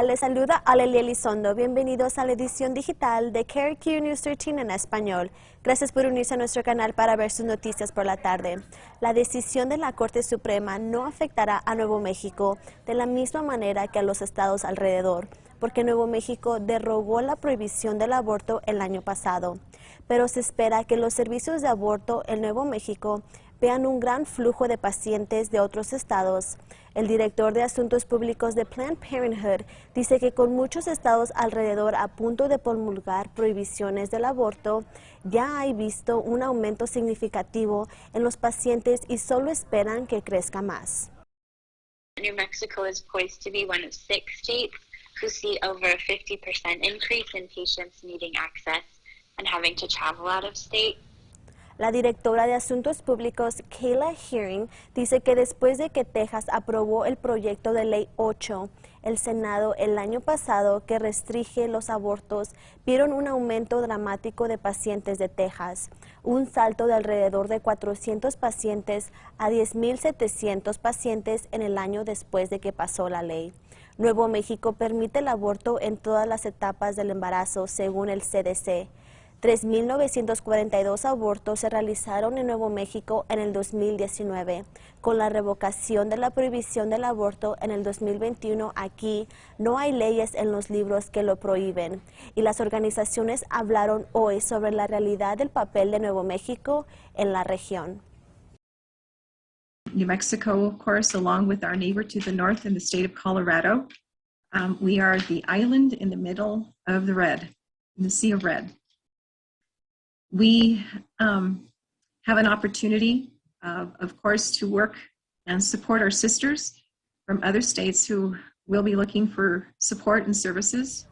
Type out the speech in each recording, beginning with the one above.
Les saluda Alelia Elizondo. Bienvenidos a la edición digital de KRQ News 13 en español. Gracias por unirse a nuestro canal para ver sus noticias por la tarde. La decisión de la Corte Suprema no afectará a Nuevo México de la misma manera que a los estados alrededor, porque Nuevo México derogó la prohibición del aborto el año pasado. Pero se espera que los servicios de aborto en Nuevo México vean un gran flujo de pacientes de otros estados. El director de Asuntos Públicos de Planned Parenthood dice que con muchos estados alrededor a punto de promulgar prohibiciones del aborto, ya hay visto un aumento significativo en los pacientes y solo esperan que crezca más. New Mexico is poised to be one of 6 states who see over a 50% increase in patients needing access and having to travel out of state. La directora de Asuntos Públicos, Kayla Hearing, dice que después de que Texas aprobó el proyecto de ley 8, el Senado el año pasado que restringe los abortos, vieron un aumento dramático de pacientes de Texas, un salto de alrededor de 400 pacientes a 10,700 pacientes en el año después de que pasó la ley. Nuevo México permite el aborto en todas las etapas del embarazo, según el CDC. 3,942 abortos se realizaron en Nuevo México en el 2019. Con la revocación de la prohibición del aborto en el 2021, aquí no hay leyes en los libros que lo prohíben. Y las organizaciones hablaron hoy sobre la realidad del papel de Nuevo México en la región. New Mexico, of course, along with our neighbor to the north in the state of Colorado. We are the island in the middle of the red, in the Sea of Red. We have an opportunity, of course, to work and support our sisters from other states who will be looking for support and services.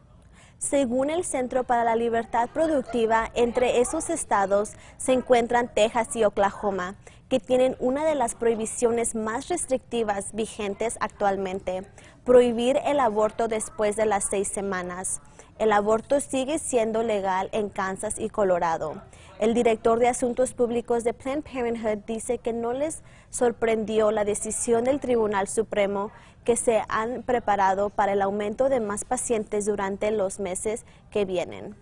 Según el Centro para la Libertad Productiva, entre esos estados se encuentran Texas y Oklahoma, que tienen una de las prohibiciones más restrictivas vigentes actualmente, prohibir el aborto después de las 6 semanas. El aborto sigue siendo legal en Kansas y Colorado. El director de Asuntos Públicos de Planned Parenthood dice que no les sorprendió la decisión del Tribunal Supremo, que se han preparado para el aumento de más pacientes durante los meses que vienen.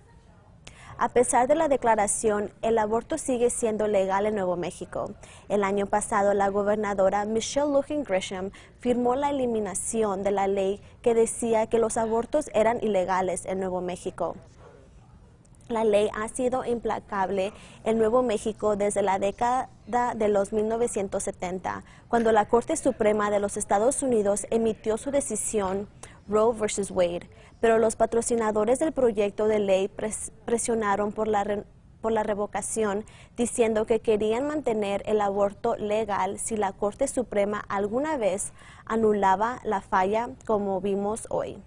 A pesar de la declaración, el aborto sigue siendo legal en Nuevo México. El año pasado, la gobernadora Michelle Lujan Grisham firmó la eliminación de la ley que decía que los abortos eran ilegales en Nuevo México. La ley ha sido implacable en Nuevo México desde la década de los 1970, cuando la Corte Suprema de los Estados Unidos emitió su decisión Roe vs. Wade, pero los patrocinadores del proyecto de ley presionaron por la revocación, diciendo que querían mantener el aborto legal si la Corte Suprema alguna vez anulaba la falla, como vimos hoy.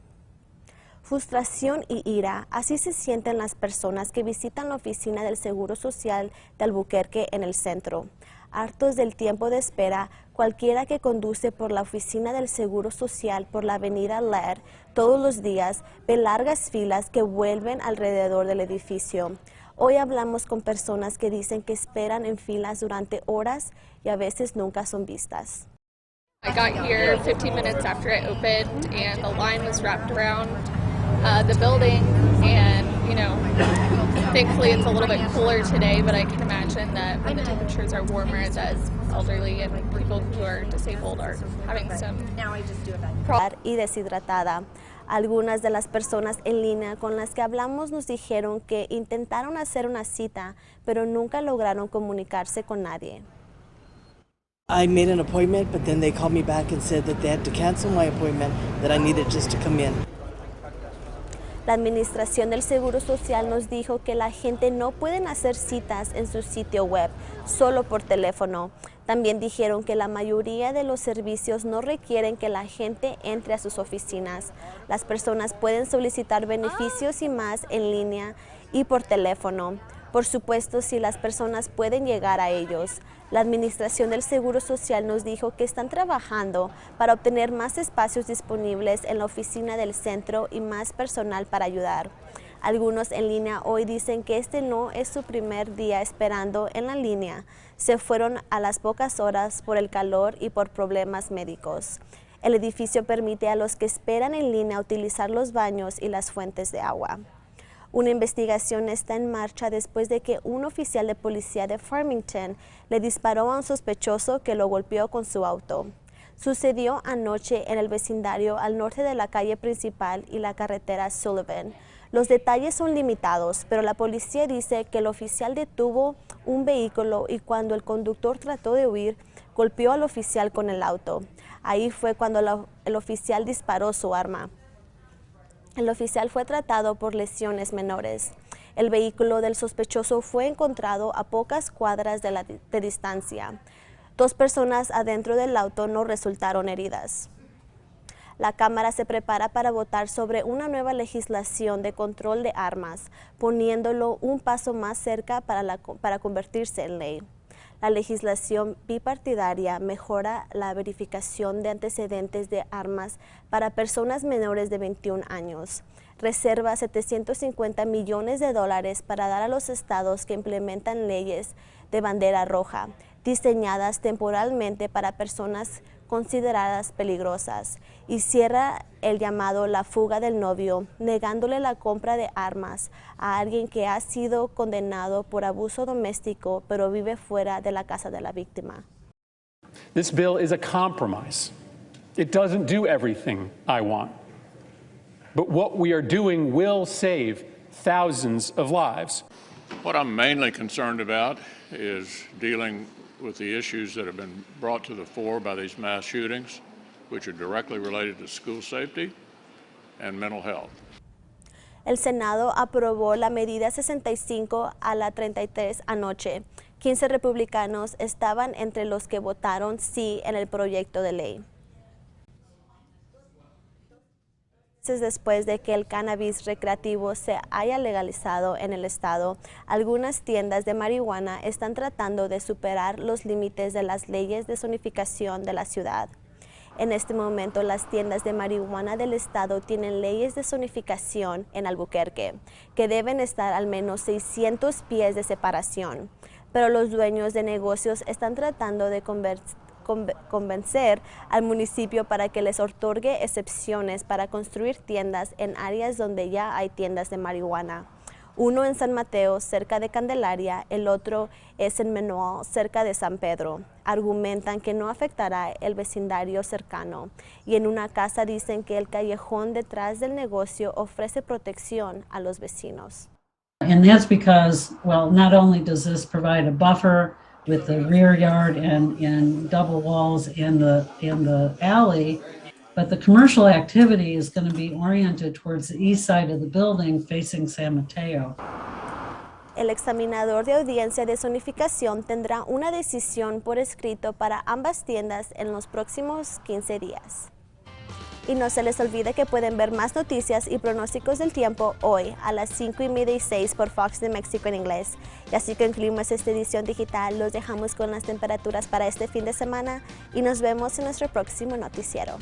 Frustración y ira, así se sienten las personas que visitan la oficina del Seguro Social de Albuquerque en el centro. Hartos del tiempo de espera, cualquiera que conduce por la oficina del Seguro Social por la avenida Laird todos los días ve largas filas que vuelven alrededor del edificio. Hoy hablamos con personas que dicen que esperan en filas durante horas y a veces nunca son vistas. I got here 15 minutes after it opened and the line was wrapped around the building, and thankfully it's a little bit cooler today, but I can imagine that when the temperatures are warmer, that elderly and people who are disabled are having some problems. Y deshidratada. Algunas de las personas en línea con las que hablamos nos dijeron que intentaron hacer una cita, pero nunca lograron comunicarse con nadie. I made an appointment, but then they called me back and said that they had to cancel my appointment, that I needed just to come in. La Administración del Seguro Social nos dijo que la gente no puede hacer citas en su sitio web, solo por teléfono. También dijeron que la mayoría de los servicios no requieren que la gente entre a sus oficinas. Las personas pueden solicitar beneficios y más en línea y por teléfono. Por supuesto, si las personas pueden llegar a ellos. La Administración del Seguro Social nos dijo que están trabajando para obtener más espacios disponibles en la oficina del centro y más personal para ayudar. Algunos en línea hoy dicen que este no es su primer día esperando en la línea. Se fueron a las pocas horas por el calor y por problemas médicos. El edificio permite a los que esperan en línea utilizar los baños y las fuentes de agua. Una investigación está en marcha después de que un oficial de policía de Farmington le disparó a un sospechoso que lo golpeó con su auto. Sucedió anoche en el vecindario al norte de la calle principal y la carretera Sullivan. Los detalles son limitados, pero la policía dice que el oficial detuvo un vehículo y cuando el conductor trató de huir, golpeó al oficial con el auto. Ahí fue cuando el oficial disparó su arma. El oficial fue tratado por lesiones menores. El vehículo del sospechoso fue encontrado a pocas cuadras de distancia. 2 personas adentro del auto no resultaron heridas. La Cámara se prepara para votar sobre una nueva legislación de control de armas, poniéndolo un paso más cerca para convertirse en ley. La legislación bipartidaria mejora la verificación de antecedentes de armas para personas menores de 21 años. Reserva $750 millones para dar a los estados que implementan leyes de bandera roja, diseñadas temporalmente para personas consideradas peligrosas, y cierra el llamado la fuga del novio, negándole la compra de armas a alguien que ha sido condenado por abuso doméstico pero vive fuera de la casa de la víctima. This bill is a compromise. It doesn't do everything I want. But what we are doing will save thousands of lives. What I'm mainly concerned about is dealing with the issues that have been brought to the fore by these mass shootings, which are directly related to school safety and mental health. El Senado aprobó la medida 65 a la 33 anoche. 15 republicanos estaban entre los que votaron sí en el proyecto de ley. Después de que el cannabis recreativo se haya legalizado en el estado, algunas tiendas de marihuana están tratando de superar los límites de las leyes de zonificación de la ciudad. En este momento, las tiendas de marihuana del estado tienen leyes de zonificación en Albuquerque, que deben estar al menos 600 pies de separación. Pero los dueños de negocios están tratando de convencer al municipio para que les otorgue excepciones para construir tiendas en áreas donde ya hay tiendas de marihuana. Uno en San Mateo, cerca de Candelaria, el otro es en Menual, cerca de San Pedro. Argumentan que no afectará el vecindario cercano y en una casa dicen que el callejón detrás del negocio ofrece protección a los vecinos. And that's because, well, not only does this provide a buffer with the rear yard and double walls in the alley, but the commercial activity is going to be oriented towards the east side of the building facing San Mateo. El examinador de audiencia de zonificación tendrá una decisión por escrito para ambas tiendas en los próximos 15 días. Y no se les olvide que pueden ver más noticias y pronósticos del tiempo hoy a las 5:30 y 6 por Fox de México en inglés. Y así concluimos esta edición digital. Los dejamos con las temperaturas para este fin de semana y nos vemos en nuestro próximo noticiero.